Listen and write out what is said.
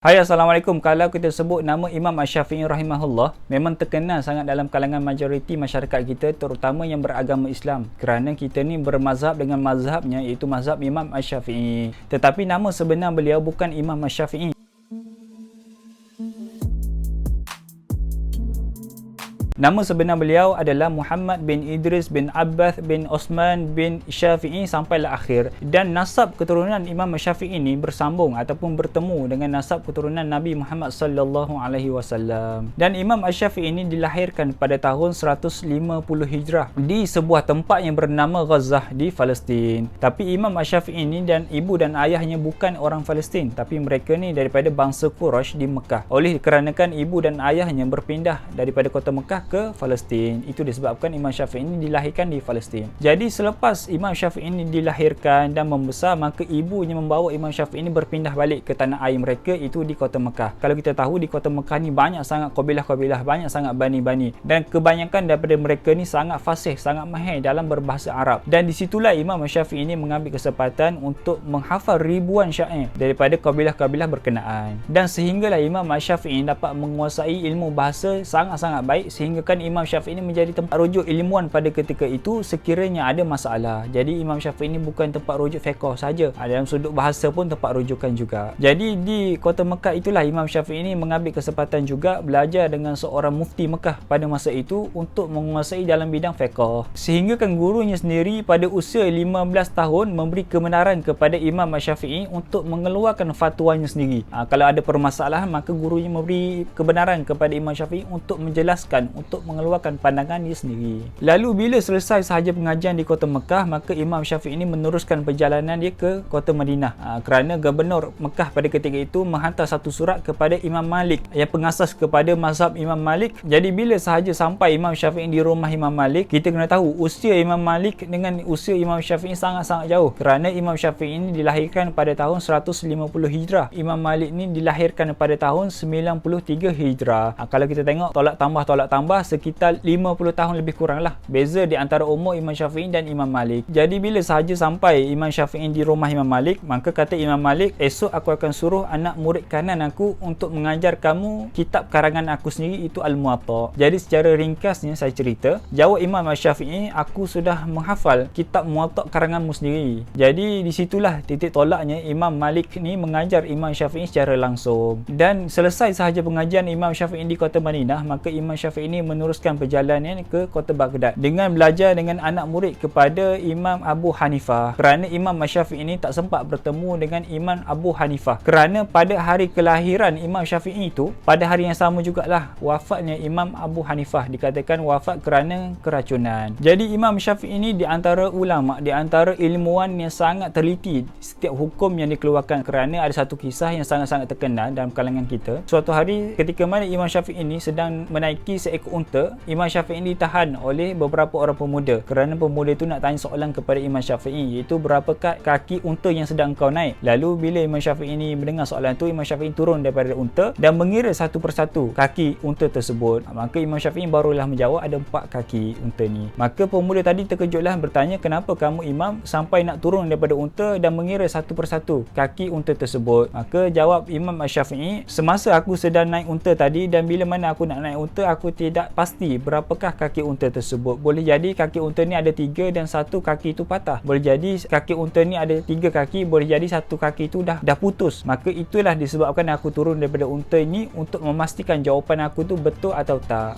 Hai, Assalamualaikum. Kalau kita sebut nama Imam Asy-Syafi'i rahimahullah, memang terkenal sangat dalam kalangan majoriti masyarakat kita, terutama yang beragama Islam. Kerana kita ni bermazhab dengan mazhabnya, iaitu mazhab Imam Asy-Syafi'i. Tetapi nama sebenar beliau bukan Imam Asy-Syafi'i. Nama sebenar beliau adalah Muhammad bin Idris bin Abbas bin Osman bin Syafi'i sampailah akhir, dan nasab keturunan Imam Syafi'i ini bersambung ataupun bertemu dengan nasab keturunan Nabi Muhammad sallallahu alaihi wasallam. Dan Imam Asy-Syafi'i ini dilahirkan pada tahun 150 Hijrah di sebuah tempat yang bernama Gaza di Palestin. Tapi Imam Asy-Syafi'i ini dan ibu dan ayahnya bukan orang Palestin, tapi mereka ni daripada bangsa Quraisy di Mekah. Oleh kerana ibu dan ayahnya berpindah daripada kota Mekah ke Palestin, itu disebabkan Imam Syafi'i ini dilahirkan di Palestin. Jadi selepas Imam Syafi'i ini dilahirkan dan membesar, maka ibunya membawa Imam Syafi'i ini berpindah balik ke tanah air mereka, itu di kota Mekah. Kalau kita tahu di kota Mekah ni banyak sangat kabilah-kabilah, banyak sangat bani-bani, dan kebanyakan daripada mereka ni sangat fasih, sangat mahir dalam berbahasa Arab. Dan disitulah Imam Syafi'i ini mengambil kesempatan untuk menghafal ribuan syair daripada kabilah-kabilah berkenaan. Dan sehinggalah Imam Syafi'i dapat menguasai ilmu bahasa sangat-sangat baik, sehingga Imam Syafi'i ini menjadi tempat rujuk ilmuwan pada ketika itu sekiranya ada masalah. Jadi Imam Syafi'i ini bukan tempat rujuk fiqh saja, dalam sudut bahasa pun tempat rujukan juga. Jadi di kota Mekah itulah Imam Syafi'i ini mengambil kesempatan juga belajar dengan seorang mufti Mekah pada masa itu untuk menguasai dalam bidang fiqh. Sehingga gurunya sendiri pada usia 15 tahun memberi kebenaran kepada Imam Syafi'i untuk mengeluarkan fatwanya sendiri. Kalau ada permasalahan, maka gurunya memberi kebenaran kepada Imam Syafi'i untuk menjelaskan, untuk mengeluarkan pandangan dia sendiri. Lalu bila selesai sahaja pengajian di kota Mekah, maka Imam Syafi'i ini meneruskan perjalanan dia ke kota Madinah. Kerana gubernur Mekah pada ketika itu menghantar satu surat kepada Imam Malik yang pengasas kepada mazhab Imam Malik. Jadi bila sahaja sampai Imam Syafi'i di rumah Imam Malik, kita kena tahu usia Imam Malik dengan usia Imam Syafi'i sangat-sangat jauh. Kerana Imam Syafi'i ini dilahirkan pada tahun 150 Hijrah. Imam Malik ni dilahirkan pada tahun 93 Hijrah. Kalau kita tengok tolak tambah sekitar 50 tahun lebih kurang lah beza di antara umur Imam Syafi'i dan Imam Malik. Jadi bila sahaja sampai Imam Syafi'i di rumah Imam Malik, maka kata Imam Malik, esok aku akan suruh anak murid kanan aku untuk mengajar kamu kitab karangan aku sendiri, itu Al-Muwatta. Jadi secara ringkasnya saya cerita, jawab Imam Syafi'i, aku sudah menghafal kitab Muwatta karanganmu sendiri. Jadi disitulah titik tolaknya Imam Malik ni mengajar Imam Syafi'i secara langsung. Dan selesai sahaja pengajian Imam Syafi'i di kota Madinah, maka Imam Syafi'i ini meneruskan perjalanan ke kota Baghdad dengan belajar dengan anak murid kepada Imam Abu Hanifah. Kerana Imam Syafi'i ini tak sempat bertemu dengan Imam Abu Hanifah, kerana pada hari kelahiran Imam Syafi'i itu, pada hari yang sama jugalah wafatnya Imam Abu Hanifah, dikatakan wafat kerana keracunan. Jadi Imam Syafi'i ini di antara ulama, di antara ilmuwan yang sangat teliti setiap hukum yang dikeluarkan. Kerana ada satu kisah yang sangat-sangat terkenal dalam kalangan kita. Suatu hari ketika mana Imam Syafi'i ini sedang menaiki seekor unta, Imam Syafi'i ditahan oleh beberapa orang pemuda. Kerana pemuda itu nak tanya soalan kepada Imam Syafi'i, iaitu berapakah kaki unta yang sedang kau naik. Lalu bila Imam Syafi'i ini mendengar soalan itu, Imam Syafi'i turun daripada unta dan mengira satu persatu kaki unta tersebut. Maka Imam Syafi'i barulah menjawab ada 4 kaki unta ni. Maka pemuda tadi terkejutlah, bertanya, kenapa kamu Imam sampai nak turun daripada unta dan mengira satu persatu kaki unta tersebut? Maka jawab Imam Syafi'i, semasa aku sedang naik unta tadi dan bila mana aku nak naik unta, aku tidak pasti berapakah kaki unta tersebut. Boleh jadi kaki unta ni ada 3 dan satu kaki itu patah. Boleh jadi kaki unta ni ada 3 kaki, boleh jadi satu kaki itu dah putus. Maka itulah disebabkan aku turun daripada unta ini untuk memastikan jawapan aku tu betul atau tak.